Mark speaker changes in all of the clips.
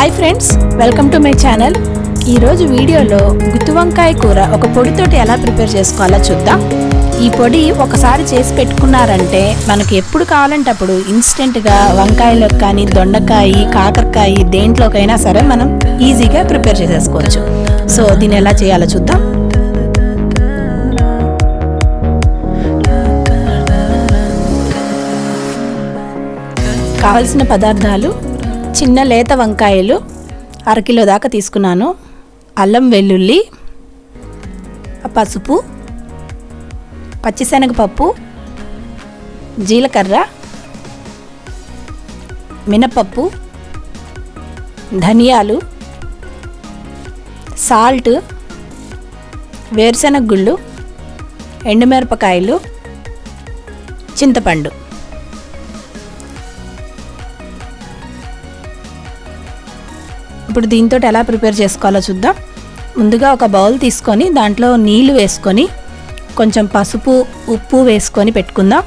Speaker 1: Hi friends, welcome to my channel. ఈరోజు వీడియోలో గుత్తి వంకాయ కూర ఒక పొడితోటి ఎలా ప్రిపేర్ చేసుకోవాలో చూద్దాం. ఈ పొడి ఒకసారి చేసి పెట్టుకున్నారంటే మనకి ఎప్పుడు కావాలంటే అప్పుడు ఇన్స్టెంట్గా వంకాయలకు కానీ దొండకాయ, కాకరకాయ దేంట్లోకైనా సరే మనం ఈజీగా ప్రిపేర్ చేసేసుకోవచ్చు. సో దీన్ని ఎలా చేయాలో చూద్దాం. కావలసిన పదార్థాలు: చిన్న లేత వంకాయలు 1/2 కిలో దాకా తీసుకున్నాను, అల్లం వెల్లుల్లి, పసుపు, పచ్చిశనగపప్పు, జీలకర్ర, మినపప్పు, ధనియాలు, సాల్ట్, వేరుశనగ గుళ్ళు, ఎండుమిరపకాయలు, చింతపండు. ఇప్పుడు దీంతో ఎలా ప్రిపేర్ చేసుకోవాలో చూద్దాం. ముందుగా ఒక బౌల్ తీసుకొని దాంట్లో నీళ్లు వేసుకొని కొంచెం పసుపు, ఉప్పు వేసుకొని పెట్టుకుందాం.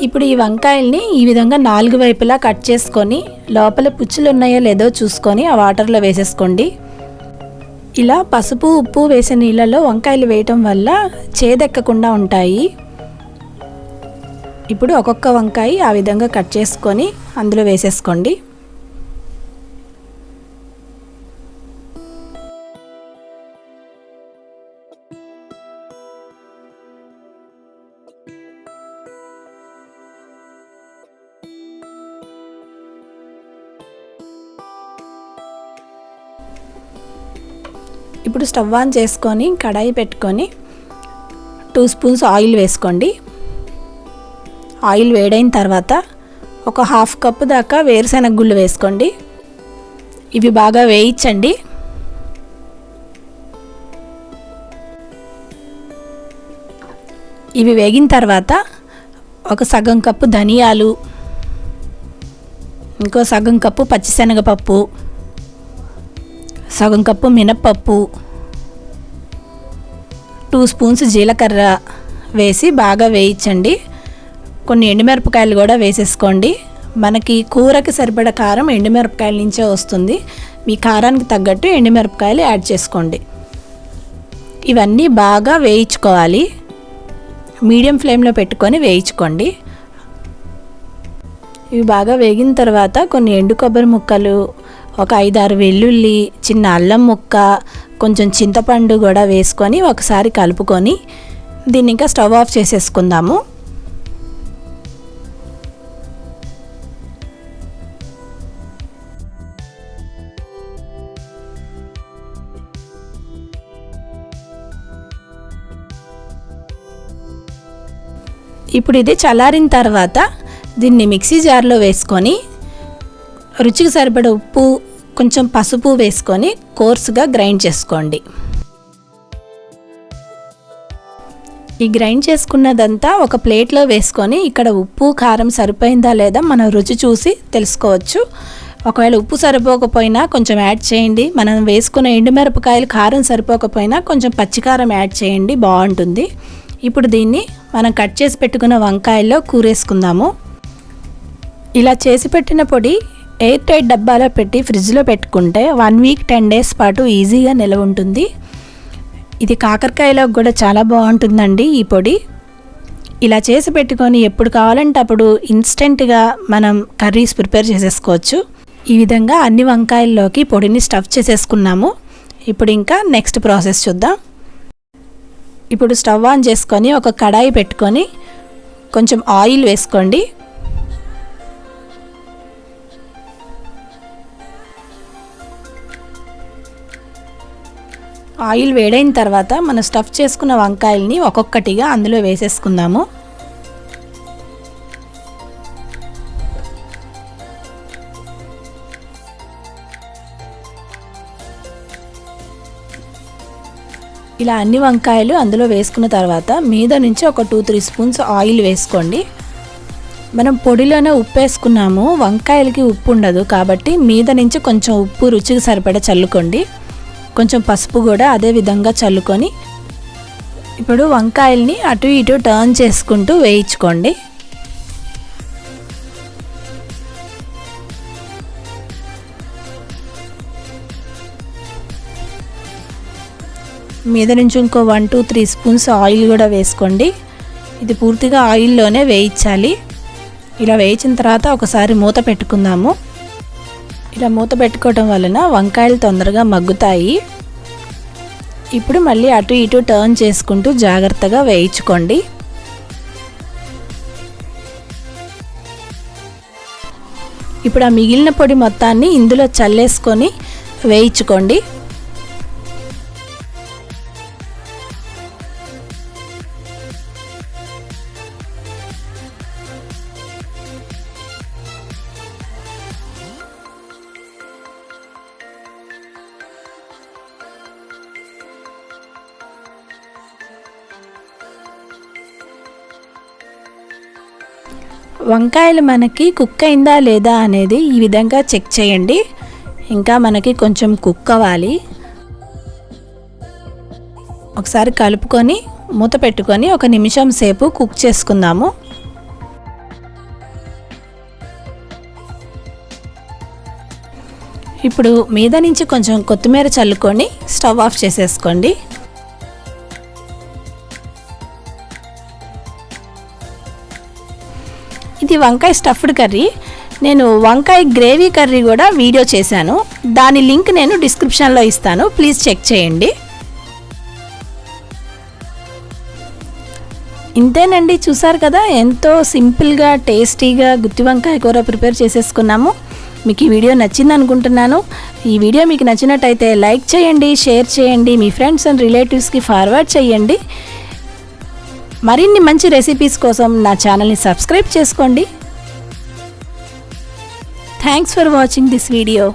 Speaker 1: ఇప్పుడు ఈ వంకాయల్ని ఈ విధంగా 4 వైపులా కట్ చేసుకొని లోపల పుచ్చులు ఉన్నాయో లేదో చూసుకొని ఆ వాటర్లో వేసేసుకోండి. ఇలా పసుపు, ఉప్పు వేసే నీళ్ళలో వంకాయలు వేయటం వల్ల చేదెక్కకుండా ఉంటాయి. ఇప్పుడు ఒక్కొక్క వంకాయ ఆ విధంగా కట్ చేసుకొని అందులో వేసేసుకోండి. ఇప్పుడు స్టవ్ ఆన్ చేసుకొని కడాయి పెట్టుకొని 2 స్పూన్స్ ఆయిల్ వేసుకోండి. ఆయిల్ వేడైన తర్వాత ఒక 1/2 కప్పు దాకా వేరుశనగ గుళ్ళు వేసుకోండి. ఇవి బాగా వేయించండి. ఇవి వేగిన తర్వాత ఒక సగం కప్పు ధనియాలు, ఇంకో సగం కప్పు పచ్చిశనగపప్పు, సగం కప్పు మినప్పప్పు, 2 స్పూన్స్ జీలకర్ర వేసి బాగా వేయించండి. కొన్ని ఎండుమిరపకాయలు కూడా వేసేసుకోండి. మనకి కూరకి సరిపడ కారం ఎండుమిరపకాయల నుంచే వస్తుంది. మీ కారానికి తగ్గట్టు ఎండుమిరపకాయలు యాడ్ చేసుకోండి. ఇవన్నీ బాగా వేయించుకోవాలి. మీడియం ఫ్లేమ్లో పెట్టుకొని వేయించుకోండి. ఇవి బాగా వేగిన తర్వాత కొన్ని ఎండు కొబ్బరి ముక్కలు, ఒక 5-6 వెల్లుల్లి, చిన్న అల్లం ముక్క, కొంచెం చింతపండు కూడా వేసుకొని ఒకసారి కలుపుకొని దీన్ని ఇంకా స్టవ్ ఆఫ్ చేసేసుకుందాము. ఇప్పుడు ఇది చల్లారిన తర్వాత దీన్ని మిక్సీ జార్లో వేసుకొని రుచికి సరిపడ ఉప్పు, కొంచెం పసుపు వేసుకొని కోర్సుగా గ్రైండ్ చేసుకోండి. ఈ గ్రైండ్ చేసుకున్నదంతా ఒక ప్లేట్లో వేసుకొని ఇక్కడ ఉప్పు, కారం సరిపోయిందా లేదా మనం రుచి చూసి తెలుసుకోవచ్చు. ఒకవేళ ఉప్పు సరిపోకపోయినా కొంచెం యాడ్ చేయండి. మనం వేసుకున్న ఎండుమిరపకాయలు కారం సరిపోకపోయినా కొంచెం పచ్చికారం యాడ్ చేయండి, బాగుంటుంది. ఇప్పుడు దీన్ని మనం కట్ చేసి పెట్టుకున్న వంకాయల్లో కూరేసుకుందాము. ఇలా చేసి పెట్టిన పొడి ఎయిర్ టైట్ డబ్బాలో పెట్టి ఫ్రిడ్జ్లో పెట్టుకుంటే 1 వీక్ 10 డేస్ పాటు ఈజీగా నిల్వ ఉంటుంది. ఇది కాకరకాయలో కూడా చాలా బాగుంటుందండి ఈ పొడి. ఇలా చేసి పెట్టుకొని ఎప్పుడు కావాలంటే అప్పుడు ఇన్స్టెంట్గా మనం కర్రీస్ ప్రిపేర్ చేసేసుకోవచ్చు. ఈ విధంగా అన్ని వంకాయల్లోకి పొడిని స్టఫ్ చేసేసుకున్నాము. ఇప్పుడు ఇంకా నెక్స్ట్ ప్రాసెస్ చూద్దాం. ఇప్పుడు స్టవ్ ఆన్ చేసుకొని ఒక కడాయి పెట్టుకొని కొంచెం ఆయిల్ వేసుకోండి. ఆయిల్ వేడైన తర్వాత మనం స్టఫ్ చేసుకున్న వంకాయల్ని ఒక్కొక్కటిగా అందులో వేసేసుకుందాము. ఇలా అన్ని వంకాయలు అందులో వేసుకున్న తర్వాత మీద నుంచి ఒక 2-3 స్పూన్స్ ఆయిల్ వేసుకోండి. మనం పొడిలోనే ఉప్పు వేసుకున్నాము, వంకాయలకి ఉప్పు ఉండదు కాబట్టి మీద నుంచి కొంచెం ఉప్పు రుచికి సరిపడా చల్లుకోండి. కొంచెం పసుపు కూడా అదే విధంగా చల్లుకొని ఇప్పుడు వంకాయల్ని అటు ఇటు టర్న్ చేసుకుంటూ వేయించుకోండి. మీద నుంచి ఇంకో 1-2-3 స్పూన్స్ ఆయిల్ కూడా వేసుకోండి. ఇది పూర్తిగా ఆయిల్లోనే వేయించాలి. ఇలా వేయించిన తర్వాత ఒకసారి మూత పెట్టుకుందాము. ఇలా మూత పెట్టుకోవటం వలన వంకాయలు తొందరగా మగ్గుతాయి. ఇప్పుడు మళ్ళీ అటు ఇటు టర్న్ చేసుకుంటూ జాగ్రత్తగా వేయించుకోండి. ఇప్పుడు ఆ మిగిలిన పొడి మొత్తాన్ని ఇందులో చల్లేసుకొని వేయించుకోండి. వంకాయలు మనకి కుక్ అయిందా లేదా అనేది ఈ విధంగా చెక్ చేయండి. ఇంకా మనకి కొంచెం కుక్ అవ్వాలి. ఒకసారి కలుపుకొని మూత పెట్టుకొని 1 నిమిషం సేపు కుక్ చేసుకుందాము. ఇప్పుడు మీద నుంచి కొంచెం కొత్తిమీర చల్లుకొని స్టవ్ ఆఫ్ చేసేసుకోండి. ఇది వంకాయ స్టఫ్డ్ కర్రీ. నేను వంకాయ గ్రేవీ కర్రీ కూడా వీడియో చేశాను. దాని లింక్ నేను డిస్క్రిప్షన్లో ఇస్తాను, ప్లీజ్ చెక్ చేయండి. ఇంతేనండి, చూసారు కదా ఎంతో సింపుల్గా టేస్టీగా గుత్తి వంకాయ కూర ప్రిపేర్ చేసేసుకున్నాము. మీకు ఈ వీడియో నచ్చింది అనుకుంటున్నాను. ఈ వీడియో మీకు నచ్చినట్టయితే లైక్ చేయండి, షేర్ చేయండి, మీ ఫ్రెండ్స్ అండ్ రిలేటివ్స్కి ఫార్వర్డ్ చేయండి. మరిన్ని మంచి రెసిపీస్ కోసం నా ఛానల్ని సబ్స్క్రైబ్ చేసుకోండి. Thanks for watching this video.